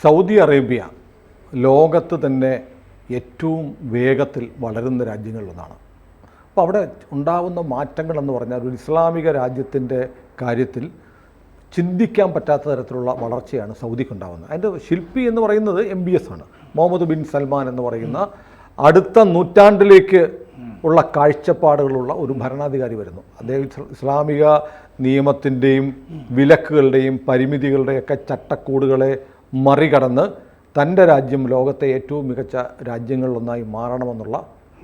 Saudi Arabia ലോകത്ത് തന്നെ ഏറ്റവും വേഗത്തിൽ വളരുന്ന രാജ്യങ്ങളിലൊന്നാണ്. അപ്പോൾ അവിടെ ഉണ്ടാകുന്ന മാറ്റങ്ങളെന്ന് പറഞ്ഞാൽ ഒരു ഇസ്ലാമിക രാജ്യത്തിൻ്റെ കാര്യത്തിൽ ചിന്തിക്കാൻ പറ്റാത്ത തരത്തിലുള്ള വളർച്ചയാണ് സൗദിക്കുണ്ടാകുന്നത്. അതിൻ്റെ ശില്പി എന്ന് പറയുന്നത് MBS ആണ്, മുഹമ്മദ് ബിൻ സൽമാൻ എന്ന് പറയുന്ന അടുത്ത നൂറ്റാണ്ടിലേക്ക് ഉള്ള കാഴ്ചപ്പാടുകളുള്ള ഒരു ഭരണാധികാരി വരുന്നു. അദ്ദേഹം ഇസ്ലാമിക നിയമത്തിൻ്റെയും വിലക്കുകളുടെയും പരിമിതികളുടെയൊക്കെ ചട്ടക്കൂടുകളെ മറികടന്ന് തൻ്റെ രാജ്യം ലോകത്തെ ഏറ്റവും മികച്ച രാജ്യങ്ങളിലൊന്നായി മാറണമെന്നുള്ള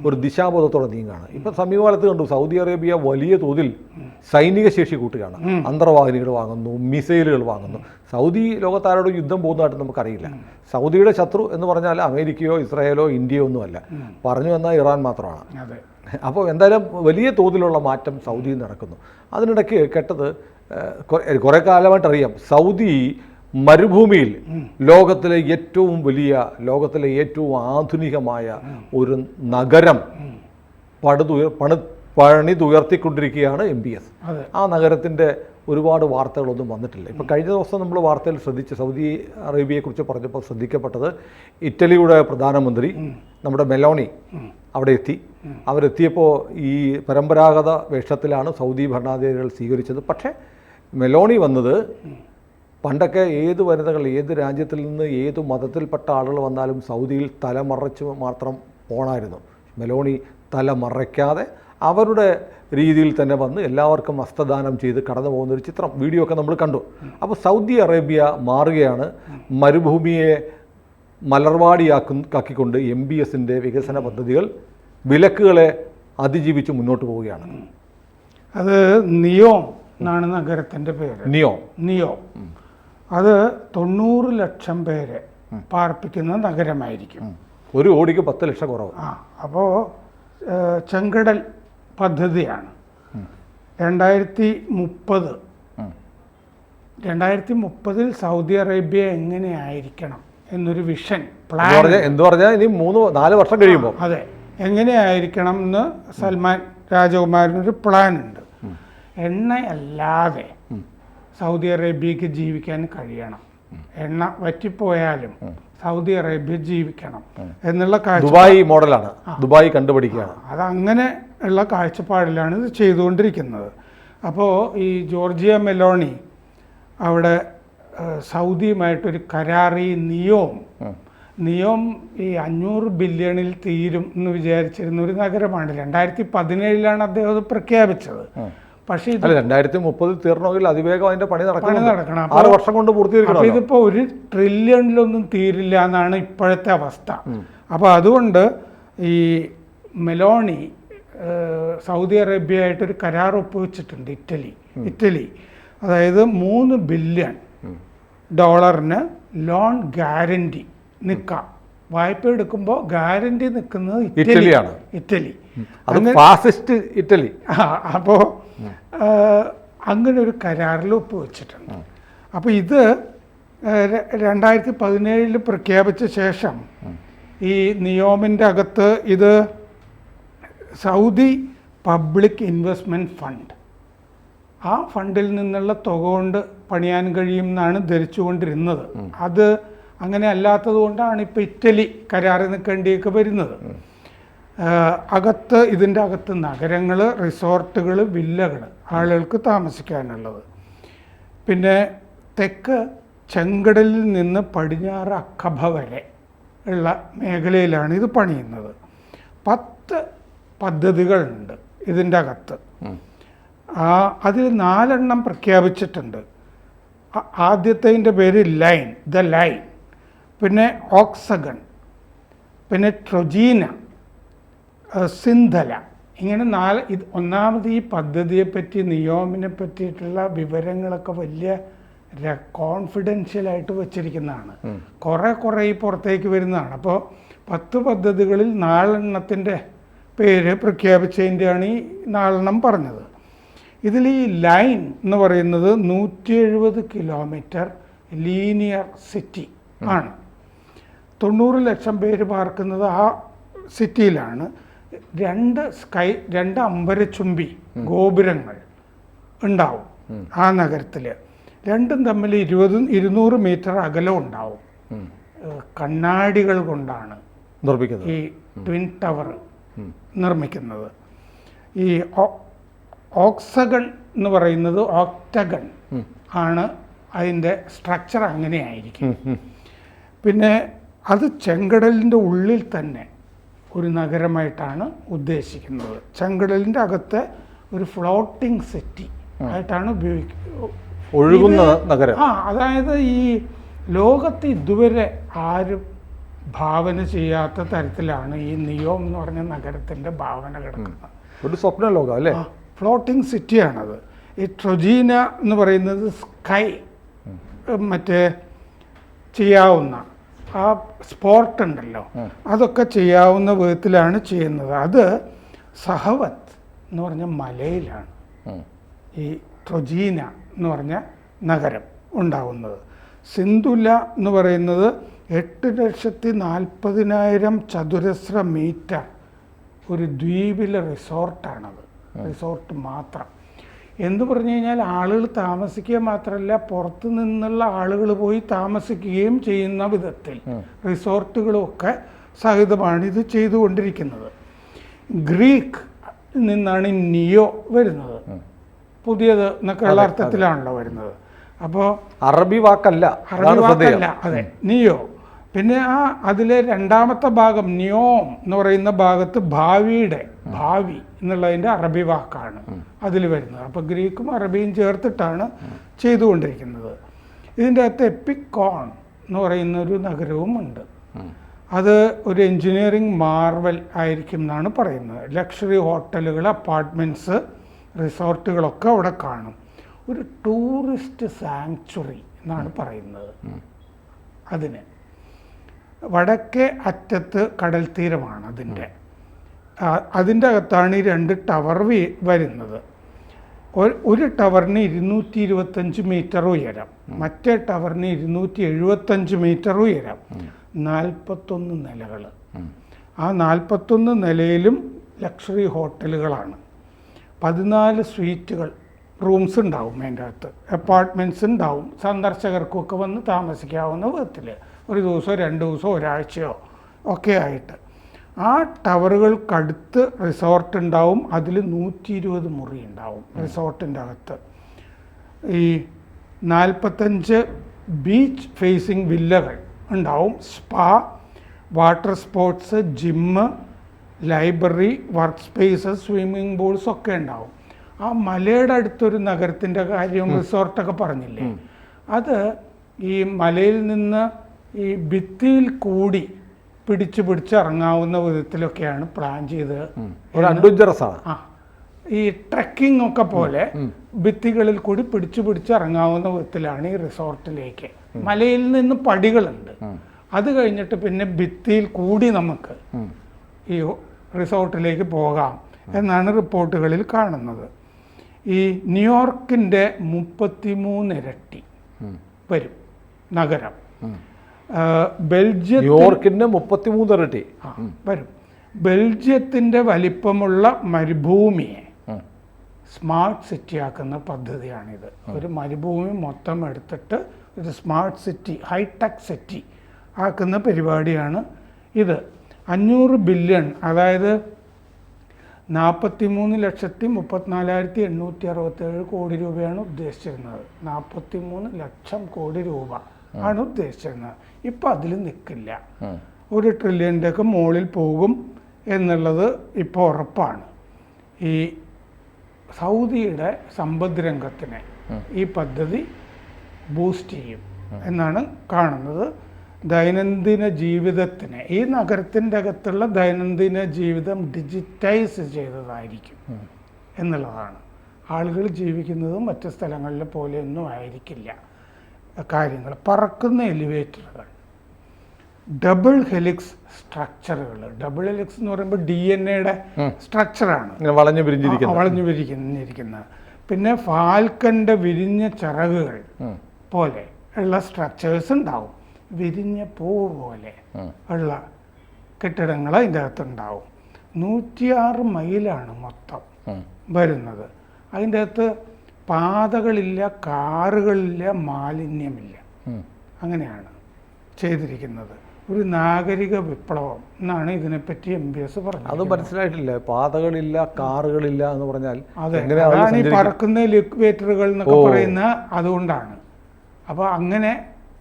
ഒരു ദിശാബോധത്തോടെ നീങ്ങുകയാണ്. ഇപ്പം സമീപകാലത്ത് കണ്ടു സൗദി അറേബ്യ വലിയ തോതിൽ സൈനിക ശേഷി കൂട്ടുകയാണ്. അന്തർവാഹിനികൾ വാങ്ങുന്നു, മിസൈലുകൾ വാങ്ങുന്നു. സൗദി ലോകത്താരോടും യുദ്ധം പോകുന്നതായിട്ട് നമുക്കറിയില്ല. സൗദിയുടെ ശത്രു എന്ന് പറഞ്ഞാൽ അമേരിക്കയോ ഇസ്രായേലോ ഇന്ത്യയോ ഒന്നുമല്ല, പറഞ്ഞു വന്നാൽ ഇറാൻ മാത്രമാണ്. അപ്പോൾ എന്തായാലും വലിയ തോതിലുള്ള മാറ്റം സൗദിയിൽ നടക്കുന്നു. അതിനിടയ്ക്ക് കേട്ടത് കുറേ കാലമായിട്ടറിയാം, സൗദി മരുഭൂമിയിൽ ലോകത്തിലെ ഏറ്റവും വലിയ, ലോകത്തിലെ ഏറ്റവും ആധുനികമായ ഒരു നഗരം പണിതുയർത്തിക്കൊണ്ടിരിക്കുകയാണ് MBS. ആ നഗരത്തിൻ്റെ ഒരുപാട് വാർത്തകളൊന്നും വന്നിട്ടില്ല. ഇപ്പോൾ കഴിഞ്ഞ ദിവസം നമ്മൾ വാർത്തയിൽ ശ്രദ്ധിച്ച് സൗദി അറേബ്യയെക്കുറിച്ച് പറഞ്ഞപ്പോൾ ശ്രദ്ധിക്കപ്പെട്ടത് ഇറ്റലിയുടെ പ്രധാനമന്ത്രി നമ്മുടെ മെലോണി അവിടെ എത്തി. അവരെത്തിയപ്പോൾ ഈ പരമ്പരാഗത വേഷത്തിലാണ് സൗദി ഭരണാധികാരികൾ സ്വീകരിച്ചത്. പക്ഷേ മെലോണി വന്നത്, പണ്ടൊക്കെ ഏത് വനിതകൾ ഏത് രാജ്യത്തിൽ നിന്ന് ഏത് മതത്തിൽപ്പെട്ട ആളുകൾ വന്നാലും സൗദിയിൽ തലമറച്ച് മാത്രം പോണായിരുന്നു. മെലോണി തലമറയ്ക്കാതെ അവരുടെ രീതിയിൽ തന്നെ വന്ന് എല്ലാവർക്കും ഹസ്തദാനം ചെയ്ത് കടന്നു പോകുന്നൊരു ചിത്രം, വീഡിയോ ഒക്കെ നമ്മൾ കണ്ടു. അപ്പോൾ സൗദി അറേബ്യ മാറുകയാണ്, മരുഭൂമിയെ മലർവാടിയാക്കിക്കൊണ്ട് MBSൻ്റെ വികസന പദ്ധതികൾ വിലക്കുകളെ അതിജീവിച്ച് മുന്നോട്ട് പോവുകയാണ്. അത് നിയോം എന്നാണ് നഗരത്തിൻ്റെ പേര്. നിയോം അത് 90 ലക്ഷം പേരെ പാർപ്പിക്കുന്ന നഗരമായിരിക്കും. ഒരു കോടിക്ക് 10 ലക്ഷം കുറവ്. അപ്പോൾ ചെങ്കടൽ പദ്ധതിയാണ്. 2030 സൗദി അറേബ്യ എങ്ങനെയായിരിക്കണം എന്നൊരു വിഷൻ പ്ലാൻ എന്ന് പറഞ്ഞാൽ ഇനി 3-4 വർഷം കഴിയുമ്പോൾ അതെ എങ്ങനെയായിരിക്കണം എന്ന് സൽമാൻ രാജകുമാരനൊരു പ്ലാൻ ഉണ്ട്. എണ്ണയല്ലാതെ സൗദി അറേബ്യക്ക് ജീവിക്കാൻ കഴിയണം. എണ്ണ വറ്റിപ്പോയാലും സൗദി അറേബ്യ ജീവിക്കണം എന്നുള്ള ദുബായ് മോഡലാണ്, ദുബായ് കണ്ടുപിടിക്കുകയാണ്. അതങ്ങനെ ഉള്ള കാഴ്ചപ്പാടിലാണ് ഇത് ചെയ്തുകൊണ്ടിരിക്കുന്നത്. അപ്പോൾ ഈ ജോർജിയ മെലോണി അവിടെ സൗദിയുമായിട്ടൊരു കരാറി നിയോം ഈ 500 ബില്യണിൽ തീരും എന്ന് വിചാരിച്ചിരുന്ന ഒരു നഗരമാണ്. 2017 അദ്ദേഹം അത് പ്രഖ്യാപിച്ചത്. പക്ഷേ 2030 തീർണമെങ്കിൽ അതിവേഗം അതിന്റെ പണി നടക്കണം. 6 വർഷം കൊണ്ട് പൂർത്തീകരിക്കണം. ഇതിപ്പോൾ 1 ട്രില്യണിലൊന്നും തീരില്ല എന്നാണ് ഇപ്പോഴത്തെ അവസ്ഥ. അപ്പോൾ അതുകൊണ്ട് ഈ മെലോണി സൗദി അറേബ്യ ആയിട്ടൊരു കരാർ ഒപ്പുവെച്ചിട്ടുണ്ട്. ഇറ്റലി അതായത് $3 ബില്യൺ ലോൺ ഗ്യാരണ്ടി നിൽക്കാം. വായ്പ എടുക്കുമ്പോൾ ഗ്യാരണ്ടി നിൽക്കുന്നത് ഇറ്റലിയാണ്. ഇറ്റലി. അപ്പോൾ അങ്ങനെ ഒരു കരാറിൽ ഒപ്പുവെച്ചിട്ടുണ്ട്. അപ്പോൾ ഇത് 2017 പ്രഖ്യാപിച്ച ശേഷം ഈ നിയോമിൻ്റെ അകത്ത് ഇത് സൗദി പബ്ലിക് ഇൻവെസ്റ്റ്മെൻറ്റ് ഫണ്ട്, ആ ഫണ്ടിൽ നിന്നുള്ള തുക കൊണ്ട് പണിയാൻ കഴിയുമെന്നാണ് ധരിച്ചുകൊണ്ടിരുന്നത്. അത് അങ്ങനെ അല്ലാത്തത് കൊണ്ടാണ് ഇപ്പോൾ ഇറ്റലി കരാറിൽ നിൽക്കേണ്ടിയൊക്കെ വരുന്നത്. ഇതിൻ്റെ അകത്ത് നഗരങ്ങൾ, റിസോർട്ടുകൾ, വില്ലകൾ ആളുകൾക്ക് താമസിക്കാനുള്ളത്. പിന്നെ തെക്ക് ചെങ്കടലിൽ നിന്ന് പടിഞ്ഞാറ് അഖബ വരെ ഉള്ള മേഖലയിലാണ് ഇത് പണിയുന്നത്. 10 പദ്ധതികളുണ്ട് ഇതിൻ്റെ അകത്ത്. അതിൽ 4 പ്രഖ്യാപിച്ചിട്ടുണ്ട്. ആദ്യത്തേതിൻ്റെ പേര് ദ ലൈൻ, പിന്നെ ഓക്സഗൺ, പിന്നെ ട്രൊജീന, സിന്ധല, ഇങ്ങനെ 4. ഒന്നാമത് ഈ പദ്ധതിയെപ്പറ്റി, നിയോമിനെ പറ്റിയിട്ടുള്ള വിവരങ്ങളൊക്കെ വലിയ കോൺഫിഡൻഷ്യലായിട്ട് വച്ചിരിക്കുന്നതാണ്. കുറേ ഈ പുറത്തേക്ക് വരുന്നതാണ്. അപ്പോൾ 10 പദ്ധതികളിൽ 4 പേര് പ്രഖ്യാപിച്ചതിൻ്റെയാണ് ഈ 4 പറഞ്ഞത്. ഇതിൽ ഈ ലൈൻ എന്ന് പറയുന്നത് 170 കിലോമീറ്റർ ലീനിയർ സിറ്റി ആണ്. 90 ലക്ഷം പേര് പാർക്കുന്നത് ആ സിറ്റിയിലാണ്. 2 അമ്പരച്ചുംബി ഗോപുരങ്ങൾ ഉണ്ടാവും ആ നഗരത്തിൽ. രണ്ടും തമ്മിൽ 200 മീറ്റർ അകലം ഉണ്ടാവും. കണ്ണാടികൾ കൊണ്ടാണ് നിർമ്മിക്കുന്നത് ഈ ട്വിൻ ടവർ നിർമ്മിക്കുന്നത്. ഈ ഓക്സഗൺ എന്ന് പറയുന്നത് ഓക്ടഗൺ ആണ് അതിൻ്റെ സ്ട്രക്ചർ, അങ്ങനെയായിരിക്കും. പിന്നെ അത് ചെങ്കടലിൻ്റെ ഉള്ളിൽ തന്നെ ഒരു നഗരമായിട്ടാണ് ഉദ്ദേശിക്കുന്നത്. ചെങ്കടലിൻ്റെ അകത്തെ ഒരു ഫ്ലോട്ടിംഗ് സിറ്റി ആയിട്ടാണ് ഒഴുകുന്ന നഗരം. അതായത് ഈ ലോകത്ത് ഇതുവരെ ആരും ഭാവന ചെയ്യാത്ത തരത്തിലാണ് ഈ നിയോം എന്ന് പറഞ്ഞ നഗരത്തിൻ്റെ ഭാവന കിടക്കുന്നത്. ഒരു സ്വപ്ന ലോകം അല്ലേ? ഫ്ലോട്ടിംഗ് സിറ്റിയാണത്. ഈ ട്രൊജീന എന്ന് പറയുന്നത് സ്കൈ മറ്റേ ചെയ്യാവുന്ന ആ സ്പോർട്ട് ഉണ്ടല്ലോ, അതൊക്കെ ചെയ്യാവുന്ന വിധത്തിലാണ് ചെയ്യുന്നത്. അത് സഹവത്ത് എന്ന് പറഞ്ഞ മലയിലാണ് ഈ ട്രൊജീന എന്ന് പറഞ്ഞ നഗരം ഉണ്ടാവുന്നത്. സിന്ധുല എന്ന് പറയുന്നത് 8,40,000 ചതുരശ്ര മീറ്റർ ഒരു ദ്വീപിലെ റിസോർട്ടാണത്. റിസോർട്ട് മാത്രം എന്ന് പറഞ്ഞു കഴിഞ്ഞാൽ ആളുകൾ താമസിക്കുക മാത്രമല്ല, പുറത്തു നിന്നുള്ള ആളുകൾ പോയി താമസിക്കുകയും ചെയ്യുന്ന വിധത്തിൽ റിസോർട്ടുകളൊക്കെ സഹിതമാണ് ഇത് ചെയ്തുകൊണ്ടിരിക്കുന്നത്. ഗ്രീക്ക് നിന്നാണ് നിയോ വരുന്നത്, പുതിയത് എന്നൊക്കെയുള്ള അർത്ഥത്തിലാണല്ലോ വരുന്നത്. അപ്പോൾ അറബി വാക്കല്ല, അതെ, നിയോ. പിന്നെ അതിലെ രണ്ടാമത്തെ ഭാഗം നിയോം എന്ന് പറയുന്ന ഭാഗത്ത് ഭാവി എന്നുള്ളതിൻ്റെ അറബി വാക്കാണ് അതിൽ വരുന്നത്. അപ്പോൾ ഗ്രീക്കും അറബിയും ചേർത്തിട്ടാണ് ചെയ്തുകൊണ്ടിരിക്കുന്നത്. ഇതിൻ്റെ അകത്ത് എപ്പിക്കോൺ എന്ന് പറയുന്ന ഒരു നഗരവും ഉണ്ട്. അത് ഒരു എൻജിനീയറിംഗ് മാർവൽ ആയിരിക്കും എന്നാണ് പറയുന്നത്. ലക്ഷറി ഹോട്ടലുകൾ, അപ്പാർട്ട്മെൻറ്റ്സ്, റിസോർട്ടുകളൊക്കെ അവിടെ കാണും. ഒരു ടൂറിസ്റ്റ് സാങ്ച്വറി എന്നാണ് പറയുന്നത്. അതിന് വടക്കേ അറ്റത്ത് കടൽ തീരമാണ് അതിൻ്റെ അകത്താണ് ഈ 2 ടവർ വരുന്നത്. ഒരു ടവറിന് 225 മീറ്റർ ഉയരം, മറ്റേ ടവറിന് 275 മീറ്റർ ഉയരം, 41 നിലകൾ. ആ 41 നിലയിലും ലക്ഷറി ഹോട്ടലുകളാണ്. 14 സ്വീറ്റുകൾ, റൂംസ് ഉണ്ടാവും അതിൻ്റെ അകത്ത്, അപ്പാർട്ട്മെൻറ്റ്സ് ഉണ്ടാവും. സന്ദർശകർക്കൊക്കെ വന്ന് താമസിക്കാവുന്ന വിധത്തിൽ ഒരു ദിവസമോ 2 ദിവസമോ ഒരാഴ്ചയോ ഒക്കെ ആയിട്ട്. ആ ടവറുകൾക്കടുത്ത് റിസോർട്ട് ഉണ്ടാവും. അതിൽ 120 മുറി ഉണ്ടാവും റിസോർട്ടിൻ്റെ അകത്ത്. ഈ 45 ബീച്ച് ഫേസിങ് വില്ലകൾ ഉണ്ടാവും. Spa, water sports, gym, library, work spaces, swimming pools ഒക്കെ ഉണ്ടാവും. ആ മലയുടെ അടുത്തൊരു നഗരത്തിൻ്റെ കാര്യം റിസോർട്ടൊക്കെ പറഞ്ഞില്ലേ, അത് ഈ മലയിൽ നിന്ന് ഈ ഭിത്തിയിൽ കൂടി പിടിച്ച് ഇറങ്ങാവുന്ന വിധത്തിലൊക്കെയാണ് പ്ലാൻ ചെയ്തത്. ഈ ട്രക്കിംഗ് ഒക്കെ പോലെ ഭിത്തികളിൽ കൂടി പിടിച്ച് ഇറങ്ങാവുന്ന വിധത്തിലാണ് ഈ റിസോർട്ടിലേക്ക്. മലയിൽ നിന്ന് പടികളുണ്ട്, അത് കഴിഞ്ഞിട്ട് പിന്നെ ഭിത്തിയിൽ കൂടി നമുക്ക് ഈ റിസോർട്ടിലേക്ക് പോകാം എന്നാണ് റിപ്പോർട്ടുകളിൽ കാണുന്നത്. ഈ ന്യൂയോർക്കിൻ്റെ 33 ഇരട്ടി വരും നഗരം. ന്യൂയോർക്കിൻ്റെ 33 ഇരട്ടി വരും. ബെൽജിയത്തിൻ്റെ വലിപ്പമുള്ള മരുഭൂമിയെ സ്മാർട്ട് സിറ്റി ആക്കുന്ന പദ്ധതിയാണിത്. ഒരു മരുഭൂമി മൊത്തം എടുത്തിട്ട് ഒരു സ്മാർട്ട് സിറ്റി, ഹൈടെക് സിറ്റി ആക്കുന്ന പരിപാടിയാണ് ഇത്. 500 ബില്യൺ, അതായത് 43,34,867 കോടി രൂപയാണ് ഉദ്ദേശിച്ചിരുന്നത്. 43 ലക്ഷം കോടി രൂപ ആണ് ഉദ്ദേശിച്ചിരുന്നത്. ഇപ്പം അതിൽ നിൽക്കില്ല, 1 ട്രില്യൻ്റെ ഒക്കെ മുകളിൽ പോകും എന്നുള്ളത് ഇപ്പോൾ ഉറപ്പാണ്. ഈ സൗദിയുടെ സമ്പദ് രംഗത്തിനെ ഈ പദ്ധതി ബൂസ്റ്റ് ചെയ്യും എന്നാണ് കാണുന്നത്. ദൈനംദിന ജീവിതത്തിന്, ഈ നഗരത്തിൻ്റെ അകത്തുള്ള ദൈനംദിന ജീവിതം ഡിജിറ്റൈസ് ചെയ്തതായിരിക്കും എന്നുള്ളതാണ്. ആളുകൾ ജീവിക്കുന്നത് മറ്റ് സ്ഥലങ്ങളിലെ പോലെയൊന്നും ആയിരിക്കില്ല കാര്യങ്ങൾ. പറക്കുന്ന എലിവേറ്ററുകൾ, ഡബിൾ ഹെലിക്സ് സ്ട്രക്ചറുകൾ. ഡബിൾ ഹെലിക്സ് എന്ന് പറയുമ്പോൾ DNA-യുടെ സ്ട്രക്ചറാണ്, വളഞ്ഞു പിരിഞ്ഞിരിക്കുന്നത്. പിന്നെ ഫാൽക്കൻ്റെ വിരിഞ്ഞ ചിറകുകൾ പോലെ ഉള്ള സ്ട്രക്ചേഴ്സ് ഉണ്ടാവും. വിരിഞ്ഞ പൂവ് പോലെ ഉള്ള കെട്ടിടങ്ങൾ അതിൻ്റെ അകത്തുണ്ടാവും. 106 മൈലാണ് മൊത്തം വരുന്നത്. അതിൻ്റെ അകത്ത് പാതകളില്ല, കാറുകളില്ല, മാലിന്യമില്ല. അങ്ങനെയാണ് ചെയ്തിരിക്കുന്നത്. ഒരു നാഗരിക വിപ്ലവം എന്നാണ് ഇതിനെപ്പറ്റി MBS പറഞ്ഞത്. അത് മനസ്സിലായിട്ടില്ല. പാതകളില്ല, കാറുകളില്ല എന്ന് പറഞ്ഞാൽ അതെ, അതാണ് ഈ പറക്കുന്ന ലിക്വേറ്ററുകൾ എന്നൊക്കെ പറയുന്ന അതുകൊണ്ടാണ്. അപ്പോൾ അങ്ങനെ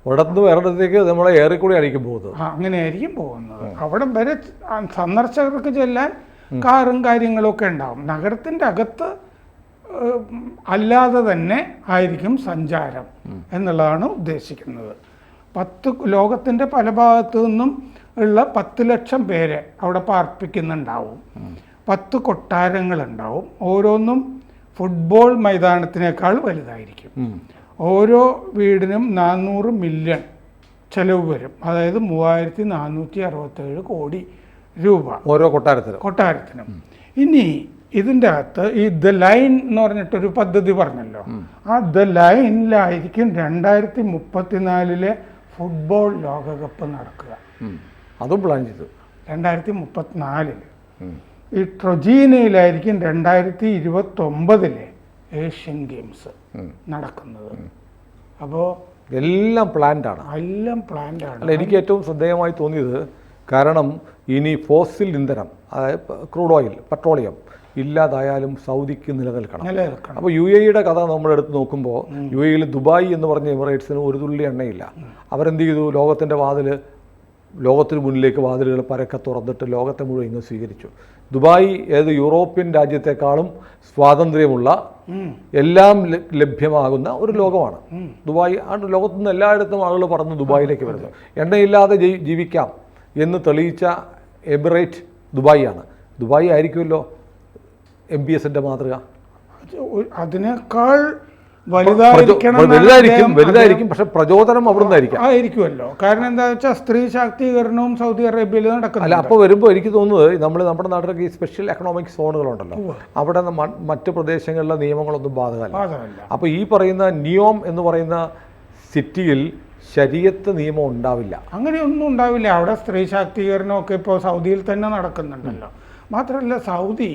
ഒരിടത്ത് വേറെടത്തേക്ക് നമ്മളെ ഏറിക്കൂടി ആയിരിക്കും പോകുന്നത്. അങ്ങനെയായിരിക്കും പോകുന്നത്. അവിടെ വരെ സന്ദർശകർക്ക് ചെല്ലാൻ കാറും കാര്യങ്ങളൊക്കെ ഉണ്ടാവും. നഗരത്തിൻ്റെ അകത്ത് അല്ലാതെ തന്നെ ആയിരിക്കും സഞ്ചാരം എന്നുള്ളതാണ് ഉദ്ദേശിക്കുന്നത്. ലോകത്തിൻ്റെ പല ഭാഗത്തു നിന്നും ഉള്ള 10 ലക്ഷം പേരെ അവിടെ പാർപ്പിക്കുന്നുണ്ടാവും. 10 കൊട്ടാരങ്ങളുണ്ടാവും. ഓരോന്നും ഫുട്ബോൾ മൈതാനത്തിനേക്കാൾ വലുതായിരിക്കും. ഓരോ വീടിനും 400 മില്യൺ ചെലവ് വരും. അതായത് 3467 കോടി രൂപ ഓരോ കൊട്ടാരത്തിനും. ഇനി ഇതിൻ്റെ അകത്ത് ഈ ദ ലൈൻ എന്ന് പറഞ്ഞിട്ടൊരു പദ്ധതി പറഞ്ഞല്ലോ. ആ ദ ലൈനിലായിരിക്കും 2034 ഫുട്ബോൾ ലോകകപ്പ് നടക്കുക. അതും പ്ലാൻ ചെയ്തു 2034. ഈ ട്രൊജീനയിലായിരിക്കും 2029 ഏഷ്യൻ ഗെയിംസ് നടക്കുന്നത്. അപ്പോൾ എല്ലാം പ്ലാൻഡാണ്. അല്ല, എനിക്ക് ഏറ്റവും ശ്രദ്ധേയമായി തോന്നിയത്, കാരണം ഇനി ഫോസിൽ ഇന്ധനം, അതായത് ക്രൂഡ് ഓയിൽ, പെട്രോളിയം ഇല്ലാതായാലും സൗദിക്ക് നിലനിൽക്കണം. അപ്പോൾ UAE കഥ നമ്മളെടുത്ത് നോക്കുമ്പോൾ UAE ദുബായ് എന്ന് പറഞ്ഞ എമിറേറ്റ്സിന് ഒരു തുള്ളി എണ്ണയില്ല. അവരെന്ത് ചെയ്തു? ലോകത്തിന് മുന്നിലേക്ക് വാതിലുകൾ പരക്കെ തുറന്നിട്ട് ലോകത്തെ മുഴുവൻ ഇങ്ങ് സ്വീകരിച്ചു. ദുബായ് ഏത് യൂറോപ്യൻ രാജ്യത്തെക്കാളും സ്വാതന്ത്ര്യമുള്ള, എല്ലാം ലഭ്യമാകുന്ന ഒരു ലോകമാണ് ദുബായ്. ലോകത്തുനിന്ന് എല്ലായിടത്തും ആളുകൾ പറന്ന് ദുബായിലേക്ക് വരുന്നു. എണ്ണയില്ലാതെ ജീവിക്കാം എന്ന് തെളിയിച്ച എമിറേറ്റ് ദുബായിയാണ്. ദുബായ് ആയിരിക്കുമല്ലോ MBSന്റെ മാതൃക. അതിനേക്കാൾ വലുതായിരിക്കും, പക്ഷെ പ്രചോദനം അവിടെ നിന്നായിരിക്കുമല്ലോ. കാരണം എന്താ വെച്ചാൽ സ്ത്രീ ശാക്തീകരണവും സൗദി അറേബ്യയിൽ നടക്കുന്നു. അല്ല, അപ്പോൾ വരുമ്പോൾ എനിക്ക് തോന്നുന്നത് നമ്മുടെ നാട്ടിലൊക്കെ ഈ സ്പെഷ്യൽ എക്കണോമിക് സോണുകളുണ്ടല്ലോ, അവിടെ മറ്റ് പ്രദേശങ്ങളിലെ നിയമങ്ങളൊന്നും ബാധകമല്ല. അപ്പോൾ ഈ പറയുന്ന നിയോം എന്ന് പറയുന്ന സിറ്റിയിൽ ശരീഅത്ത് നിയമം ഉണ്ടാവില്ല. അങ്ങനെയൊന്നും ഉണ്ടാവില്ല. അവിടെ സ്ത്രീ ശാക്തീകരണമൊക്കെ ഇപ്പോൾ സൗദിയിൽ തന്നെ നടക്കുന്നുണ്ടല്ലോ. മാത്രമല്ല, സൗദി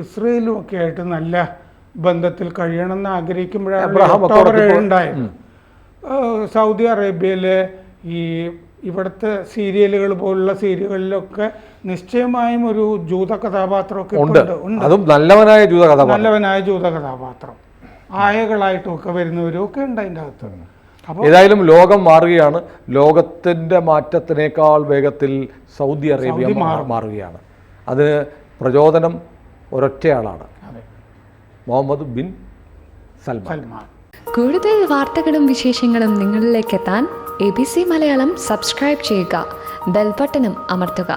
ഇസ്രയേലും ഒക്കെ ആയിട്ട് നല്ല ബന്ധത്തിൽ കഴിയണമെന്ന് ആഗ്രഹിക്കുമ്പോഴാണ് ഉണ്ടായത്. സൗദി അറേബ്യയിലെ ഇവിടുത്തെ സീരിയലുകൾ പോലുള്ള സീരിയലുകളിലൊക്കെ നിശ്ചയമായും ഒരു ജൂത കഥാപാത്രമൊക്കെ ഉണ്ട്. നല്ലവനായ ജൂത കഥാപാത്രം, ആയകളായിട്ടുമൊക്കെ വരുന്നവരും ഒക്കെ ഉണ്ട് അതിൻ്റെ അകത്ത്. ഏതായാലും ലോകം മാറുകയാണ്. ലോകത്തിൻ്റെ മാറ്റത്തിനേക്കാൾ വേഗത്തിൽ സൗദി അറേബ്യ മാറുകയാണ്. അതിന് പ്രചോദനം ഒരൊറ്റയാളാണ്, മുഹമ്മദ് ബിൻ സൽമാൻ. കൂടുതൽ വാർത്തകളും വിശേഷങ്ങളും നിങ്ങളിലേക്ക് എത്താൻ ABC മലയാളം സബ്സ്ക്രൈബ് ചെയ്യുക, ബെൽബട്ടനും അമർത്തുക.